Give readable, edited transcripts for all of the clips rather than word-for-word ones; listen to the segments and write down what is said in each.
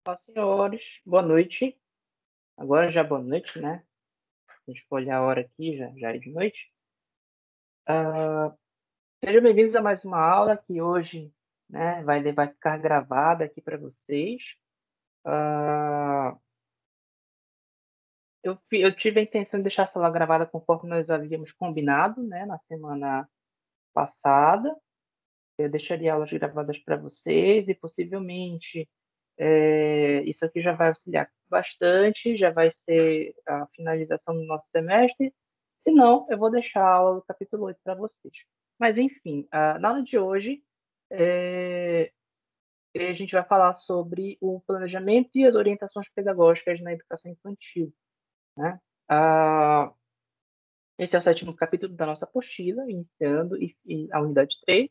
Olá, senhores. Boa noite. Agora já boa noite, né? A gente for olhar a hora aqui, já é de noite. Sejam bem-vindos a mais uma aula que hoje, né, vai ficar gravada aqui para vocês. Ah, eu tive a intenção de deixar essa aula gravada conforme nós havíamos combinado, né, na semana passada. Eu deixaria aulas gravadas para vocês e possivelmente isso aqui já vai auxiliar bastante, já vai ser a finalização do nosso semestre. Se não, eu vou deixar a aula do capítulo 8 para vocês. Mas, enfim, na aula de hoje, é, a gente vai falar sobre o planejamento e as orientações pedagógicas na educação infantil, né? Ah, esse é o sétimo capítulo da nossa apostila, iniciando e a unidade 3.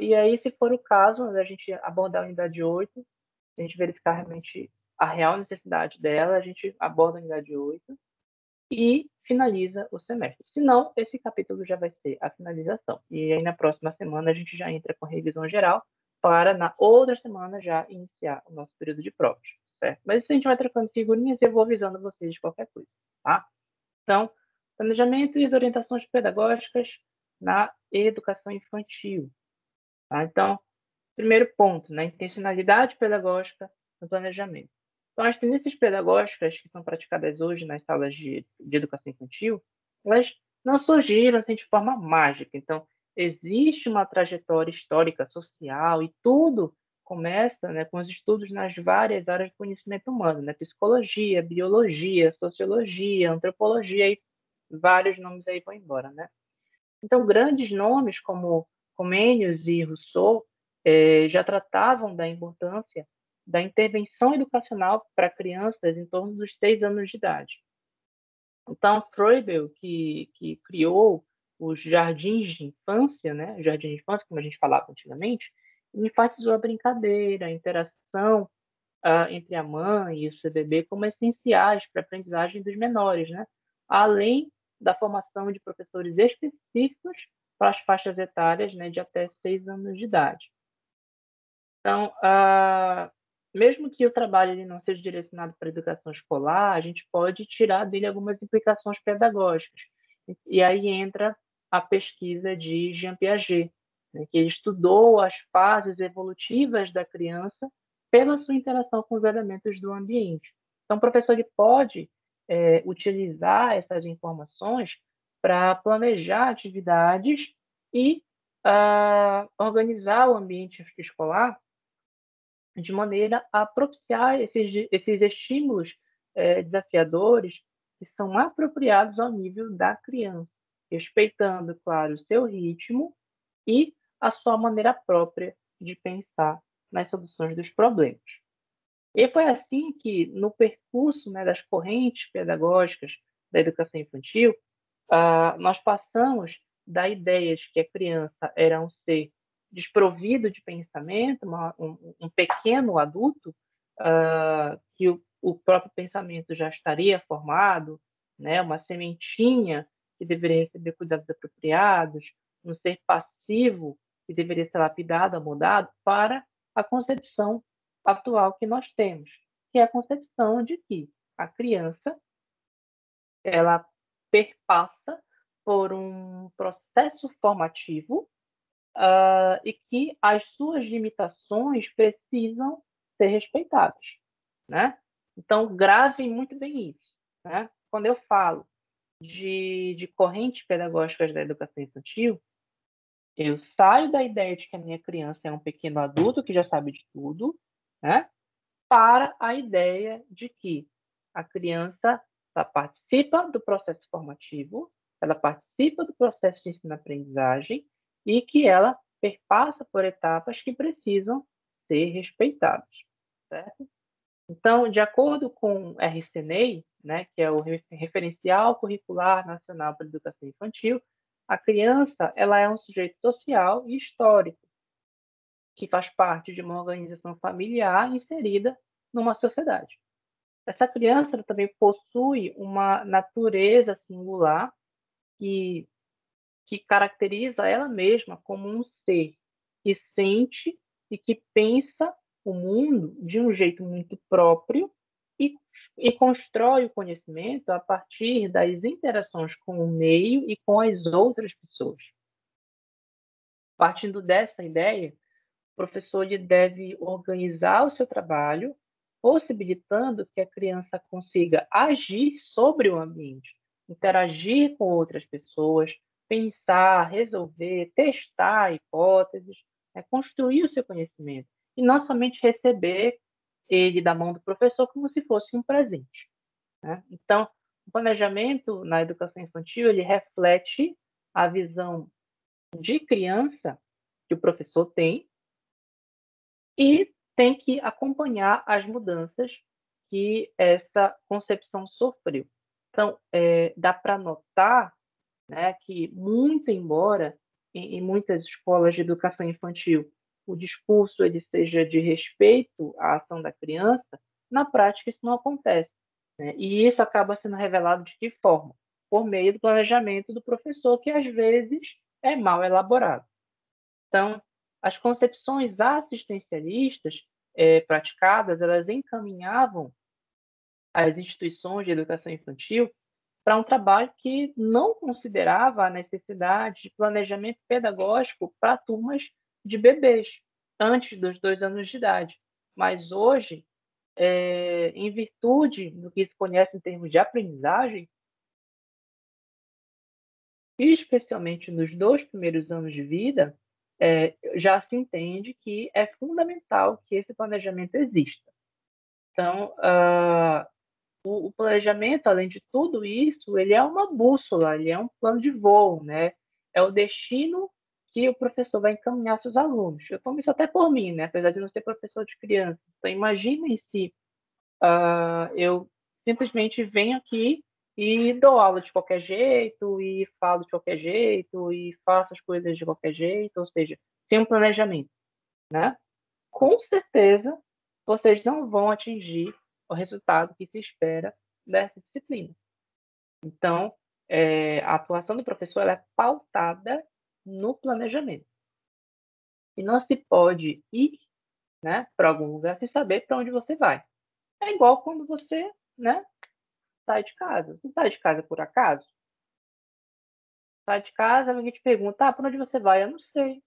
E aí, se for o caso, né, a gente abordar a unidade 8, se a gente verificar realmente a real necessidade dela, a gente aborda a unidade 8 e finaliza o semestre. Se não, esse capítulo já vai ser a finalização. E aí, na próxima semana, a gente já entra com a revisão geral para, na outra semana, já iniciar o nosso período de provas, certo? Mas isso a gente vai trocando figurinhas e eu vou avisando vocês de qualquer coisa, tá? Então, planejamento e as orientações pedagógicas na educação infantil. Tá? Então, primeiro ponto, né, intencionalidade pedagógica no planejamento. Então, as tendências pedagógicas que são praticadas hoje nas salas de educação infantil, elas não surgiram assim, de forma mágica. Então, existe uma trajetória histórica, social, e tudo começa, né, com os estudos nas várias áreas do conhecimento humano, né, psicologia, biologia, sociologia, antropologia, e vários nomes aí vão embora, né? Então, grandes nomes como Comênios e Rousseau já tratavam da importância da intervenção educacional para crianças em torno dos 6 anos de idade. Então, Freud, que criou os jardins de infância, né, jardins de infância, como a gente falava antigamente, enfatizou a brincadeira, a interação entre a mãe e o seu bebê como essenciais para a aprendizagem dos menores, né? Além da formação de professores específicos para as faixas etárias, né, de até 6 anos de idade. Então, mesmo que o trabalho ele não seja direcionado para a educação escolar, a gente pode tirar dele algumas implicações pedagógicas. E aí entra a pesquisa de Jean Piaget, né, que ele estudou as fases evolutivas da criança pela sua interação com os elementos do ambiente. Então, o professor ele pode utilizar essas informações para planejar atividades e organizar o ambiente escolar de maneira a propiciar esses estímulos desafiadores que são apropriados ao nível da criança, respeitando, claro, o seu ritmo e a sua maneira própria de pensar nas soluções dos problemas. E foi assim que, no percurso, né, das correntes pedagógicas da educação infantil, nós passamos da ideia de que a criança era um ser desprovido de pensamento, um pequeno adulto, que o próprio pensamento já estaria formado, né, uma sementinha que deveria receber cuidados apropriados, um ser passivo que deveria ser lapidado, moldado, para a concepção atual que nós temos, que é a concepção de que a criança ela perpassa por um processo formativo e que as suas limitações precisam ser respeitadas, né? Então, gravem muito bem isso, né? Quando eu falo de correntes pedagógicas da educação infantil, eu saio da ideia de que a minha criança é um pequeno adulto que já sabe de tudo, né? Para a ideia de que a criança ela participa do processo formativo, ela participa do processo de ensino-aprendizagem e que ela perpassa por etapas que precisam ser respeitadas, certo? Então, de acordo com o RCNEI, né, que é o Referencial Curricular Nacional para a Educação Infantil, a criança ela é um sujeito social e histórico que faz parte de uma organização familiar inserida numa sociedade. Essa criança também possui uma natureza singular que, que caracteriza ela mesma como um ser que sente e que pensa o mundo de um jeito muito próprio e, e constrói o conhecimento a partir das interações com o meio e com as outras pessoas. Partindo dessa ideia, o professor ele deve organizar o seu trabalho, possibilitando que a criança consiga agir sobre o ambiente, interagir com outras pessoas, pensar, resolver, testar hipóteses, construir o seu conhecimento, e não somente receber ele da mão do professor como se fosse um presente. Né? Então, o planejamento na educação infantil ele reflete a visão de criança que o professor tem e tem que acompanhar as mudanças que essa concepção sofreu. Então, dá para notar, né, que, muito embora em muitas escolas de educação infantil o discurso ele seja de respeito à ação da criança, na prática isso não acontece. Né? E isso acaba sendo revelado de que forma? Por meio do planejamento do professor, que às vezes é mal elaborado. Então, as concepções assistencialistas praticadas, elas encaminhavam as instituições de educação infantil para um trabalho que não considerava a necessidade de planejamento pedagógico para turmas de bebês, antes dos 2 anos de idade. Mas hoje, em virtude do que se conhece em termos de aprendizagem, especialmente nos 2 primeiros anos de vida, já se entende que é fundamental que esse planejamento exista. Então, o planejamento, além de tudo isso, ele é uma bússola, ele é um plano de voo, né? É o destino que o professor vai encaminhar seus alunos. Eu tomo isso até por mim, né? Apesar de não ser professor de criança. Então, imaginem se eu simplesmente venho aqui e dou aula de qualquer jeito, e falo de qualquer jeito, e faço as coisas de qualquer jeito, ou seja, sem um planejamento, né? Com certeza, vocês não vão atingir o resultado que se espera dessa disciplina. Então, a atuação do professor ela é pautada no planejamento. E não se pode ir, né, para algum lugar sem saber para onde você vai. É igual quando você, né, sai de casa. Você sai de casa por acaso? Sai de casa, alguém te pergunta, para onde você vai? Eu não sei.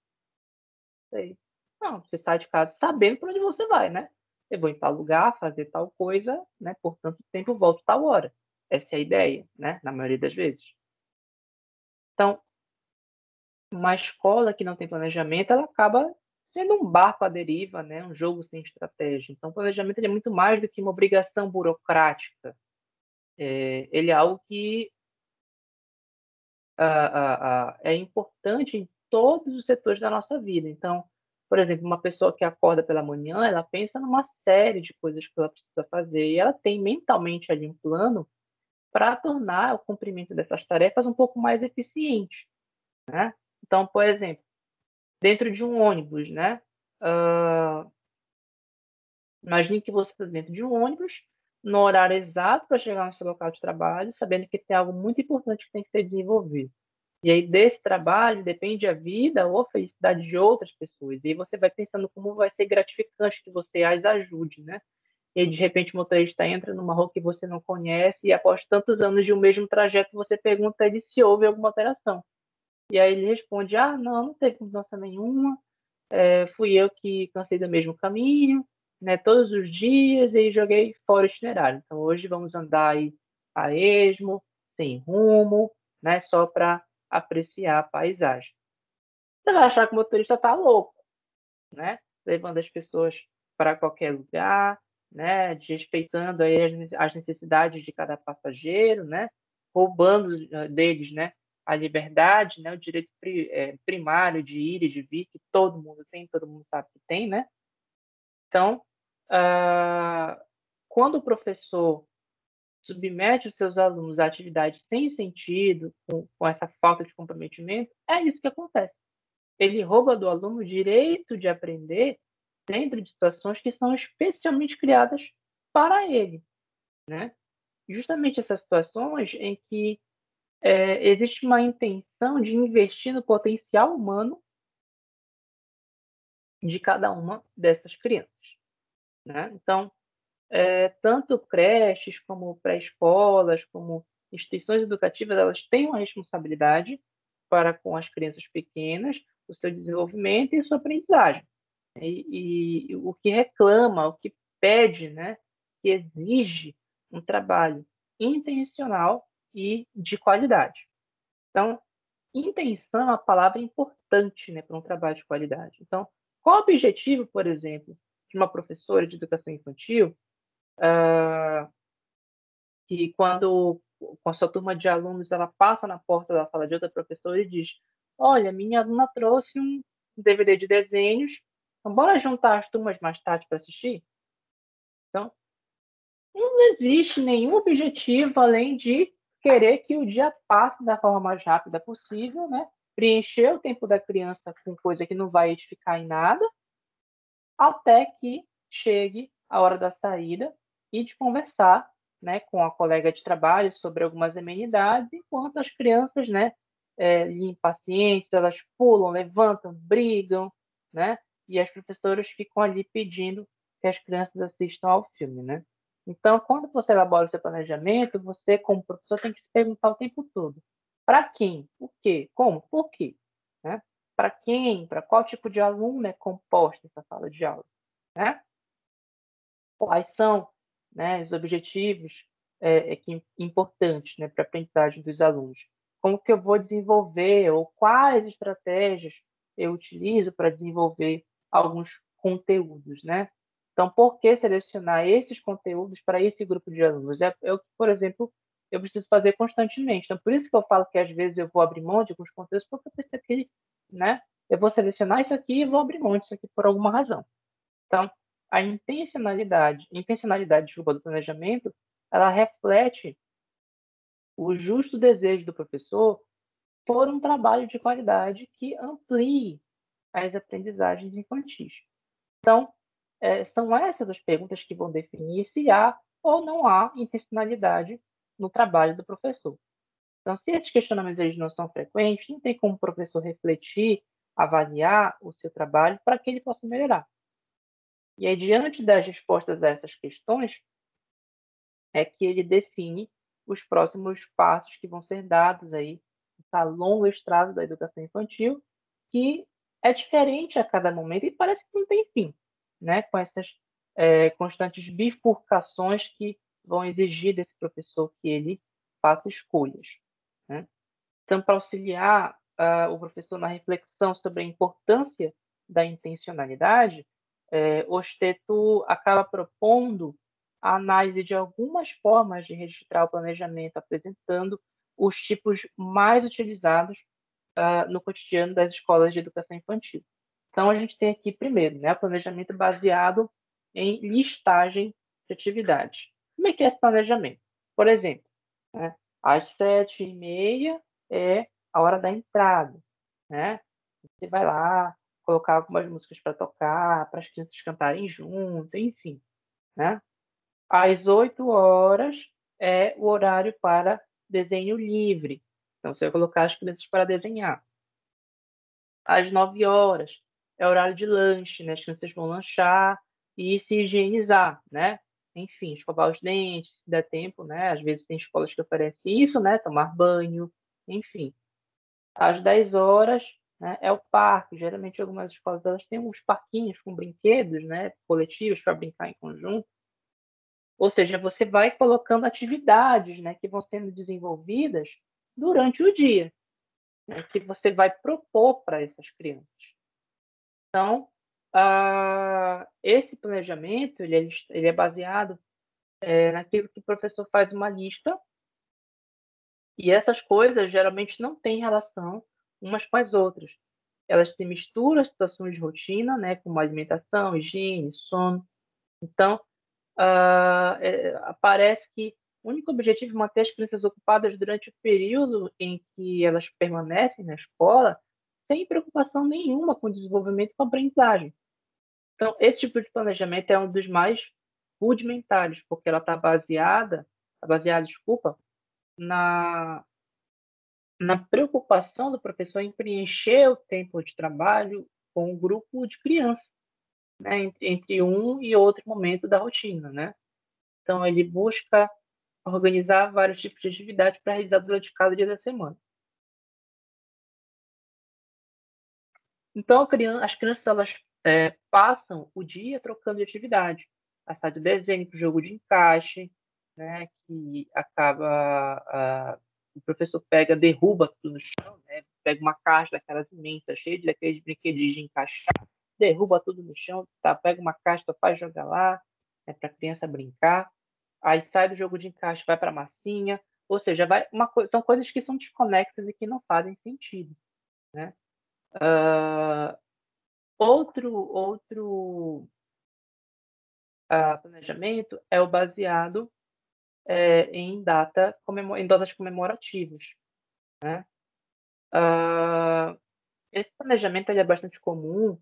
Sei. Não, você sai de casa sabendo para onde você vai, né? Eu vou em tal lugar, fazer tal coisa, né? Por tanto tempo, volto tal hora. Essa é a ideia, né? Na maioria das vezes. Então, uma escola que não tem planejamento, ela acaba sendo um barco à deriva, né? Um jogo sem estratégia. Então, o planejamento é muito mais do que uma obrigação burocrática. Ele é algo que é importante em todos os setores da nossa vida. Então, por exemplo, uma pessoa que acorda pela manhã, ela pensa numa série de coisas que ela precisa fazer e ela tem mentalmente ali um plano para tornar o cumprimento dessas tarefas um pouco mais eficiente, né? Então, por exemplo, dentro de um ônibus, né? Imagine que você está dentro de um ônibus, no horário exato para chegar no seu local de trabalho, sabendo que tem algo muito importante que tem que ser desenvolvido. E aí, desse trabalho, depende a vida ou a felicidade de outras pessoas. E aí você vai pensando como vai ser gratificante que você as ajude, né? E aí, de repente, o motorista entra numa rua que você não conhece e após tantos anos de um mesmo trajeto, você pergunta a ele se houve alguma alteração. E aí ele responde, não teve mudança nenhuma, fui eu que cansei do mesmo caminho, né, todos os dias e joguei fora o itinerário. Então, hoje vamos andar aí a esmo, sem rumo, né, só para apreciar a paisagem. Você vai achar que o motorista está louco, né, levando as pessoas para qualquer lugar, né, desrespeitando aí as necessidades de cada passageiro, né, roubando deles, né, a liberdade, né, o direito primário de ir e de vir, que todo mundo tem, todo mundo sabe que tem, né? Então, quando o professor submete os seus alunos a atividades sem sentido, com essa falta de comprometimento, é isso que acontece. Ele rouba do aluno o direito de aprender dentro de situações que são especialmente criadas para ele, né? Justamente essas situações em que existe uma intenção de investir no potencial humano de cada uma dessas crianças. né? Então, tanto creches como pré-escolas, como instituições educativas, elas têm uma responsabilidade para com as crianças pequenas, o seu desenvolvimento e a sua aprendizagem. E o que reclama, o que pede, né, que exige um trabalho intencional e de qualidade. Então, intenção é uma palavra importante, né, para um trabalho de qualidade. Então, qual o objetivo, por exemplo, de uma professora de educação infantil que quando com a sua turma de alunos ela passa na porta da sala de outra professora e diz: Olha, minha aluna trouxe um DVD de desenhos, então bora juntar as turmas mais tarde para assistir? Então, não existe nenhum objetivo além de querer que o dia passe da forma mais rápida possível, né? Preencher o tempo da criança com coisa que não vai edificar em nada, até que chegue a hora da saída e de conversar, né, com a colega de trabalho sobre algumas amenidades, enquanto as crianças, né, impacientes, elas pulam, levantam, brigam, né, e as professoras ficam ali pedindo que as crianças assistam ao filme, né. Então, quando você elabora o seu planejamento, você, como professor, tem que se perguntar o tempo todo: para quem? O quê? Como? Por quê? Né? Para quem? Para qual tipo de aluno é composta essa sala de aula? Né? Quais são, né, os objetivos importantes, né, para a aprendizagem dos alunos? Como que eu vou desenvolver ou quais estratégias eu utilizo para desenvolver alguns conteúdos, né? Então, por que selecionar esses conteúdos para esse grupo de alunos? É o que, por exemplo, eu preciso fazer constantemente. Então, por isso que eu falo que às vezes eu vou abrir mão de alguns conteúdos, porque eu percebo que, né, eu vou selecionar isso aqui e vou abrir mão disso aqui por alguma razão. Então, a intencionalidade, desculpa, do planejamento, ela reflete o justo desejo do professor por um trabalho de qualidade que amplie as aprendizagens infantis. Então, são essas as perguntas que vão definir se há ou não há intencionalidade no trabalho do professor. Então, se esses questionamentos eles não são frequentes, não tem como o professor refletir, avaliar o seu trabalho para que ele possa melhorar. E aí, diante das respostas a essas questões, é que ele define os próximos passos que vão ser dados aí nessa longa estrada da educação infantil, que é diferente a cada momento e parece que não tem fim, né? Com essas constantes bifurcações que vão exigir desse professor que ele faça escolhas, né? Então, para auxiliar o professor na reflexão sobre a importância da intencionalidade, o Osteto acaba propondo a análise de algumas formas de registrar o planejamento, apresentando os tipos mais utilizados no cotidiano das escolas de educação infantil. Então, a gente tem aqui, primeiro, né, o planejamento baseado em listagem de atividades. Como é que é esse planejamento? Por exemplo, né, às 7h30 é a hora da entrada. Né? Você vai lá, colocar algumas músicas para tocar, para as crianças cantarem junto, enfim. Né? Às 8h é o horário para desenho livre. Então, você vai colocar as crianças para desenhar. Às 9h é horário de lanche, né? As crianças vão lanchar e se higienizar, né? Enfim, escovar os dentes, se der tempo, né? Às vezes tem escolas que oferecem isso, né? Tomar banho, enfim. Às 10h, né, é o parque. Geralmente, algumas escolas elas têm uns parquinhos com brinquedos, né? Coletivos para brincar em conjunto. Ou seja, você vai colocando atividades, né? Que vão sendo desenvolvidas durante o dia, né, que você vai propor para essas crianças. Então, esse planejamento ele é baseado naquilo que o professor faz uma lista e essas coisas geralmente não têm relação umas com as outras. Elas se misturam às situações de rotina, né, como alimentação, higiene, sono. Então, parece que o único objetivo é manter as crianças ocupadas durante o período em que elas permanecem na escola, sem preocupação nenhuma com o desenvolvimento e com a aprendizagem. Então, esse tipo de planejamento é um dos mais rudimentares, porque ela está baseada, desculpa, na, na preocupação do professor em preencher o tempo de trabalho com um grupo de crianças. né, entre um e outro momento da rotina, né? Então, ele busca organizar vários tipos de atividades para realizar durante cada dia da semana. Então, as crianças elas passam o dia trocando de atividade. Passar de desenho para o jogo de encaixe, né, que acaba o professor derruba tudo no chão, né, pega uma caixa daquelas imensas, cheia de daqueles brinquedinhos de encaixar, derruba tudo no chão, tá, pega uma caixa, faz jogar lá, né, para a criança brincar. Aí sai do jogo de encaixe, vai para a massinha, ou seja, são coisas que são desconexas e que não fazem sentido, né? Outro planejamento é o baseado em datas comemorativas, né? Esse planejamento ele é bastante comum,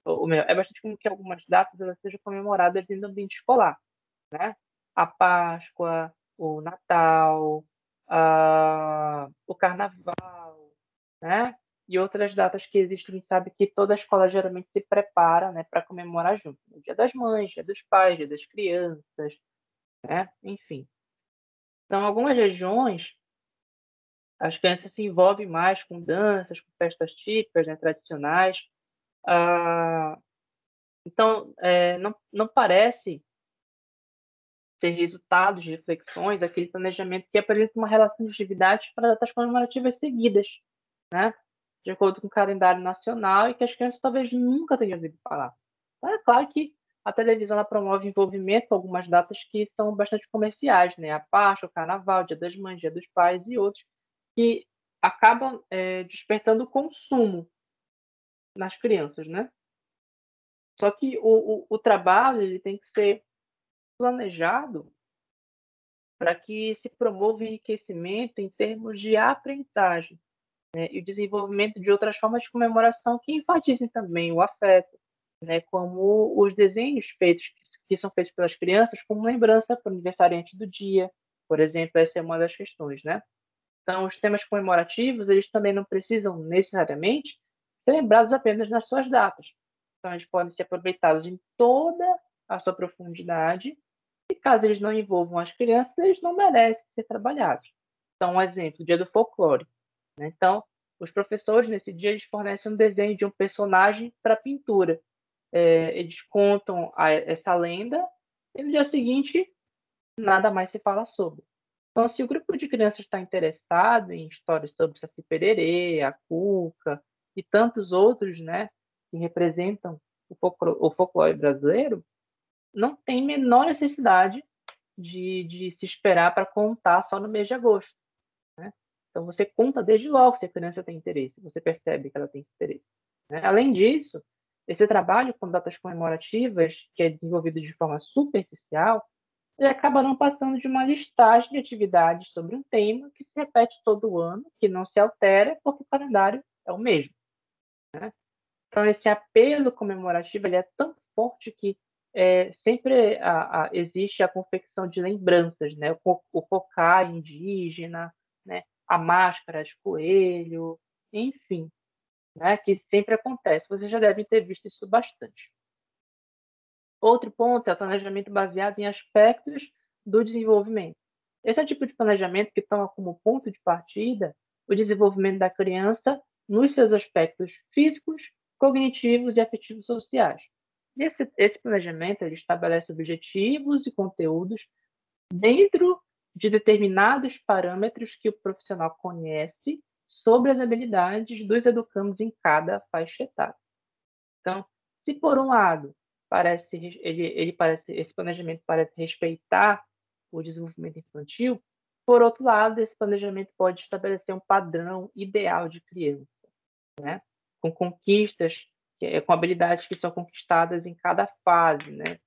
ou melhor, é bastante comum que algumas datas elas sejam comemoradas no ambiente escolar, né? A Páscoa, o Natal, o Carnaval, né? E outras datas que existem, sabe, que toda a escola geralmente se prepara, né, para comemorar junto. O Dia das Mães, Dia dos Pais, Dia das Crianças, né? Enfim. Então, algumas regiões, as crianças se envolvem mais com danças, com festas típicas, né, tradicionais. Ah, então, não parece ter resultados de reflexões, aquele planejamento que apresenta uma relação de atividades para datas comemorativas seguidas, né? De acordo com o calendário nacional e que as crianças talvez nunca tenham ouvido falar. Então, é claro que a televisão ela promove envolvimento com algumas datas que são bastante comerciais, né? A Páscoa, o Carnaval, Dia das Mães, Dia dos Pais e outros, que acabam despertando o consumo nas crianças, né? Só que o trabalho ele tem que ser planejado para que se promova o enriquecimento em termos de aprendizagem, né, e o desenvolvimento de outras formas de comemoração que enfatizem também o afeto, né, como os desenhos que são feitos pelas crianças como lembrança para o aniversariante do dia, por exemplo, essa é uma das questões, né? Então, os temas comemorativos, eles também não precisam necessariamente ser lembrados apenas nas suas datas. Então, eles podem ser aproveitados em toda a sua profundidade e caso eles não envolvam as crianças, eles não merecem ser trabalhados. Então, um exemplo, o dia do folclore, né? Então, os professores, nesse dia, eles fornecem um desenho de um personagem para pintura. Eles contam essa lenda e no dia seguinte, nada mais se fala sobre. Então, se o grupo de crianças está interessado em histórias sobre Saci Pererê, a Cuca e tantos outros, né, que representam o folclore brasileiro, não tem menor necessidade de se esperar para contar só no mês de agosto, né? Então, você conta desde logo se a criança tem interesse, você percebe que ela tem interesse, né? Além disso, esse trabalho com datas comemorativas, que é desenvolvido de forma superficial, ele acaba não passando de uma listagem de atividades sobre um tema que se repete todo ano, que não se altera, porque o calendário é o mesmo, né? Então, esse apelo comemorativo ele é tão forte que sempre existe a confecção de lembranças, né? O cocá indígena, né? A máscara de coelho, enfim, né? Que sempre acontece. Vocês já devem ter visto isso bastante. Outro ponto é o planejamento baseado em aspectos do desenvolvimento. Esse é o tipo de planejamento que toma como ponto de partida o desenvolvimento da criança nos seus aspectos físicos, cognitivos e afetivos sociais. Esse planejamento ele estabelece objetivos e conteúdos dentro de determinados parâmetros que o profissional conhece sobre as habilidades dos educandos em cada faixa etária. Então, se por um lado esse planejamento parece respeitar o desenvolvimento infantil, por outro lado, esse planejamento pode estabelecer um padrão ideal de criança, né? Com conquistas, com habilidades que são conquistadas em cada fase, né?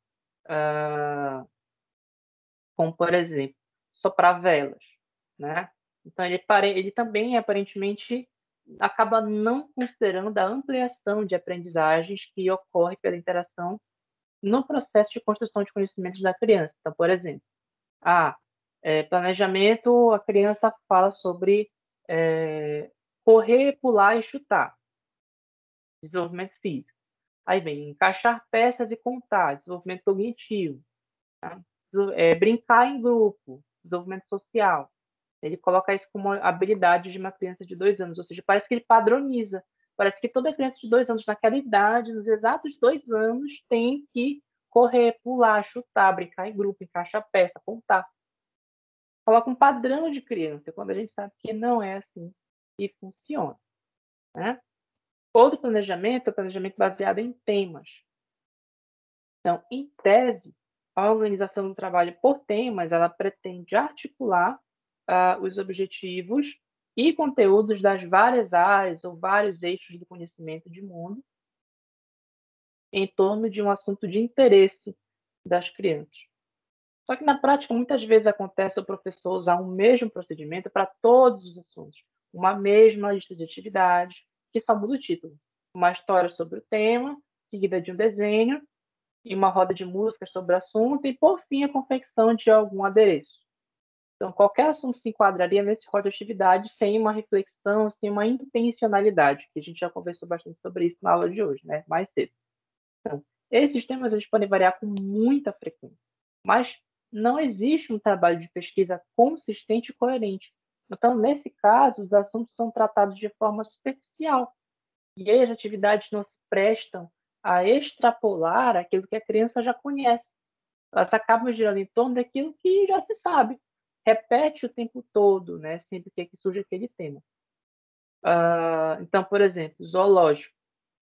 Como, por exemplo, soprar velas, né? Então, ele também, aparentemente, acaba não considerando a ampliação de aprendizagens que ocorre pela interação no processo de construção de conhecimentos da criança. Então, por exemplo, planejamento, a criança fala sobre correr, pular e chutar, desenvolvimento físico. Aí vem encaixar peças e contar, desenvolvimento cognitivo, tá? Brincar em grupo, desenvolvimento social. Ele coloca isso como habilidade de uma criança de 2 anos, ou seja, parece que ele padroniza. Parece que toda criança de 2 anos, naquela idade, nos exatos 2 anos, tem que correr, pular, chutar, brincar em grupo, encaixar peça, contar. Coloca um padrão de criança, quando a gente sabe que não é assim que funciona, né? Outro planejamento é o planejamento baseado em temas. Então, em tese, a organização do trabalho por temas, ela pretende articular os objetivos e conteúdos das várias áreas ou vários eixos do conhecimento de mundo em torno de um assunto de interesse das crianças. Só que na prática, muitas vezes acontece o professor usar um mesmo procedimento para todos os assuntos, uma mesma lista de atividades, que só muda o título. Uma história sobre o tema, seguida de um desenho, e uma roda de música sobre o assunto, e por fim a confecção de algum adereço. Então, qualquer assunto se enquadraria nesse rol de atividade sem uma reflexão, sem uma intencionalidade, que a gente já conversou bastante sobre isso na aula de hoje, né? Mais cedo. Então, esses temas eles podem variar com muita frequência, mas não existe um trabalho de pesquisa consistente e coerente. Então, nesse caso, os assuntos são tratados de forma superficial, e aí as atividades não se prestam a extrapolar aquilo que a criança já conhece. Elas acabam girando em torno daquilo que já se sabe. Repete o tempo todo, né? Sempre que surge aquele tema. Então, por exemplo, zoológico.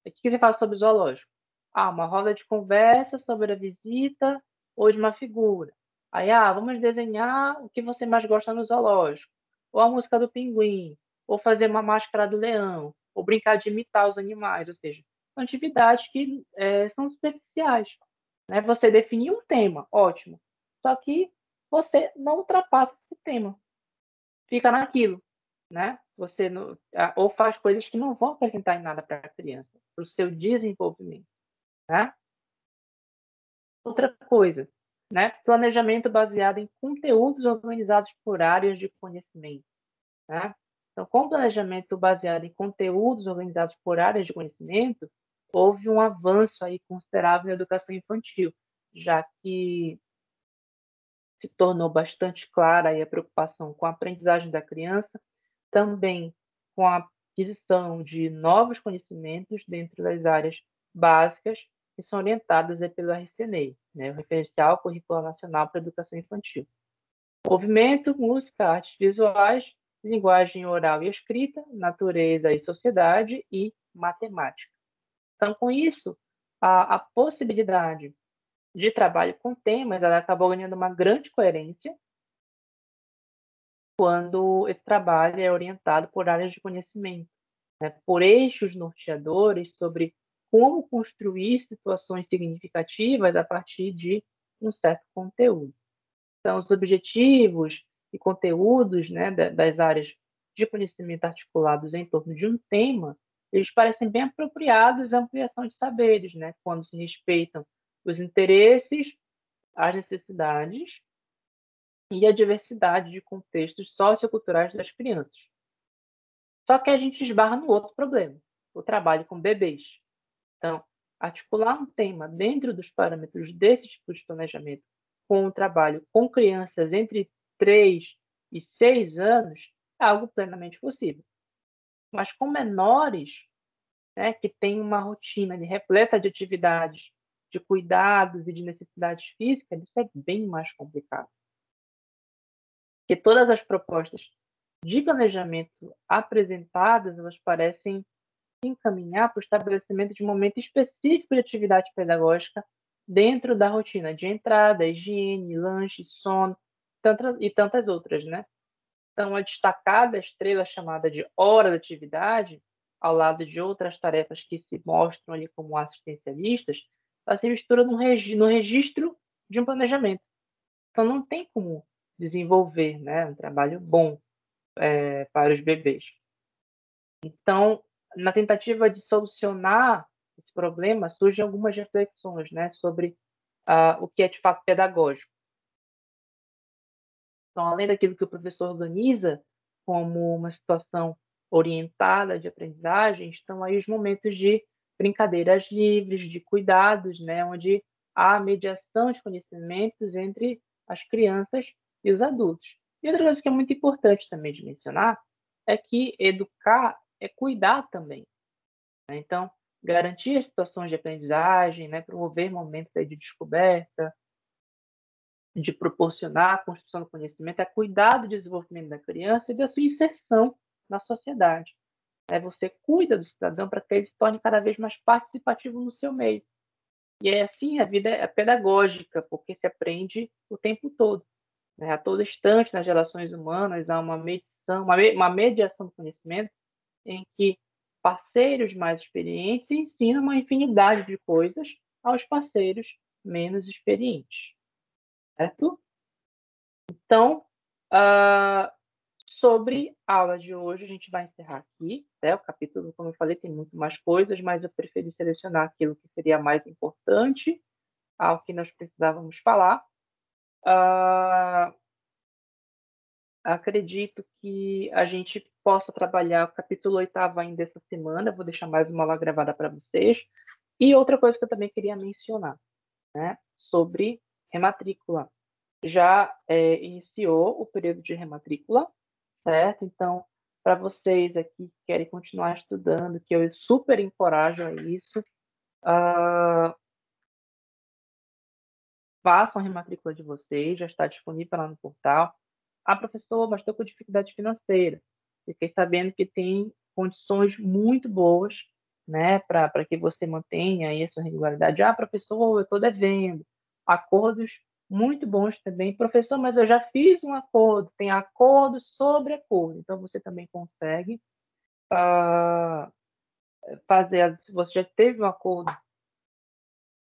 O que você fala sobre zoológico? Uma roda de conversa sobre a visita ou de uma figura. Aí, vamos desenhar o que você mais gosta no zoológico. Ou a música do pinguim. Ou fazer uma máscara do leão. Ou brincar de imitar os animais. Ou seja, são atividades que são superficiais. Né? Você definiu um tema, ótimo. Só que você não ultrapassa esse tema. Fica naquilo, né? Você não, ou faz coisas que não vão acrescentar em nada para a criança, para o seu desenvolvimento, né? Outra coisa, né? Planejamento baseado em conteúdos organizados por áreas de conhecimento, né? Então, com planejamento baseado em conteúdos organizados por áreas de conhecimento, houve um avanço aí considerável na educação infantil, já que se tornou bastante clara aí a preocupação com a aprendizagem da criança, também com a aquisição de novos conhecimentos dentro das áreas básicas que são orientadas pelo RCNEI, né, o Referencial Curricular Nacional para a Educação Infantil. Movimento, música, artes visuais, linguagem oral e escrita, natureza e sociedade e matemática. Então, com isso, a possibilidade de trabalho com temas, ela acabou ganhando uma grande coerência quando esse trabalho é orientado por áreas de conhecimento, né, por eixos norteadores sobre como construir situações significativas a partir de um certo conteúdo. Então, os objetivos e conteúdos, né, das áreas de conhecimento articulados em torno de um tema, eles parecem bem apropriados à ampliação de saberes, né, quando se respeitam os interesses, as necessidades e a diversidade de contextos socioculturais das crianças. Só que a gente esbarra no outro problema, o trabalho com bebês. Então, articular um tema dentro dos parâmetros desse tipo de planejamento com o trabalho com crianças entre 3 e 6 anos é algo plenamente possível. Mas com menores, né, que têm uma rotina repleta de atividades, de cuidados e de necessidades físicas, isso é bem mais complicado. Porque todas as propostas de planejamento apresentadas, elas parecem encaminhar para o estabelecimento de um momento específico de atividade pedagógica dentro da rotina de entrada, higiene, lanche, sono e tantas outras, né? Então, a destacada estrela chamada de hora da atividade, ao lado de outras tarefas que se mostram ali como assistencialistas, ela se mistura no registro de um planejamento. Então, não tem como desenvolver, né, um trabalho bom para os bebês. Então, na tentativa de solucionar esse problema, surgem algumas reflexões, né, sobre o que é de fato pedagógico. Então, além daquilo que o professor organiza como uma situação orientada de aprendizagem, estão aí os momentos de brincadeiras livres, de cuidados, né, onde há mediação de conhecimentos entre as crianças e os adultos. E outra coisa que é muito importante também de mencionar é que educar é cuidar também, né? Então, garantir as situações de aprendizagem, né, promover momentos aí de descoberta, de proporcionar a construção do conhecimento, é cuidar do desenvolvimento da criança e da sua inserção na sociedade. Você cuida do cidadão para que ele se torne cada vez mais participativo no seu meio. E é assim, a vida é pedagógica, porque se aprende o tempo todo, né? A todo instante, nas relações humanas, há uma mediação, uma mediação do conhecimento em que parceiros mais experientes ensinam uma infinidade de coisas aos parceiros menos experientes, certo? Então, sobre a aula de hoje, a gente vai encerrar aqui, né? O capítulo, como eu falei, tem muito mais coisas, mas eu preferi selecionar aquilo que seria mais importante, ao que nós precisávamos falar. Acredito que a gente possa trabalhar o capítulo 8º ainda essa semana, vou deixar mais uma aula gravada para vocês. E outra coisa que eu também queria mencionar, né, sobre rematrícula. Já iniciou o período de rematrícula, certo? Então, para vocês aqui que querem continuar estudando, que eu super encorajo a isso, façam a rematrícula de vocês, já está disponível lá no portal. Ah, professor, mas estou com dificuldade financeira. Fiquei sabendo que tem condições muito boas, né, para que você mantenha aí a sua regularidade. Ah, professor, eu estou devendo. Acordos muito bons também. Professor, mas eu já fiz um acordo. Tem acordo sobre acordo. Então, você também consegue fazer, se você já teve um acordo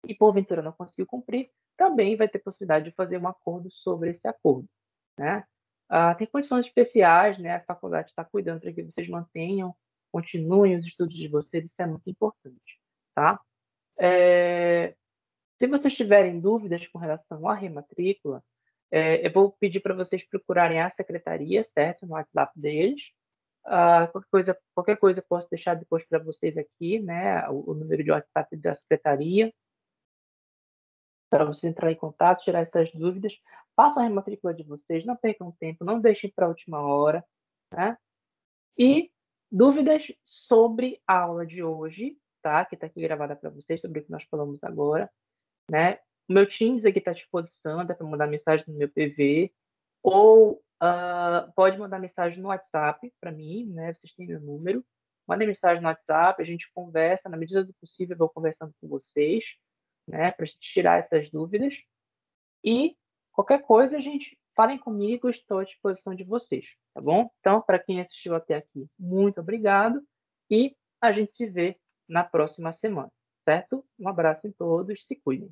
e porventura não conseguiu cumprir, também vai ter possibilidade de fazer um acordo sobre esse acordo, né? Tem condições especiais, né? A faculdade está cuidando para que vocês mantenham, continuem os estudos de vocês, isso é muito importante, tá? Se vocês tiverem dúvidas com relação à rematrícula, eu vou pedir para vocês procurarem a secretaria, certo? No WhatsApp deles. Qualquer coisa eu posso deixar depois para vocês aqui, né? O número de WhatsApp da secretaria, para você entrar em contato, tirar essas dúvidas. Façam a rematrícula de vocês, não percam tempo, não deixem para a última hora, né? E dúvidas sobre a aula de hoje, tá? Que está aqui gravada para vocês, sobre o que nós falamos agora, né? O meu Teams aqui está à disposição, dá para mandar mensagem no meu PV, ou pode mandar mensagem no WhatsApp para mim, né? Vocês têm meu número. Mandem mensagem no WhatsApp, a gente conversa, na medida do possível eu vou conversando com vocês, né? Para a gente tirar essas dúvidas. E qualquer coisa, gente, falem comigo, estou à disposição de vocês, tá bom? Então, para quem assistiu até aqui, muito obrigado e a gente se vê na próxima semana, certo? Um abraço em todos, se cuidem.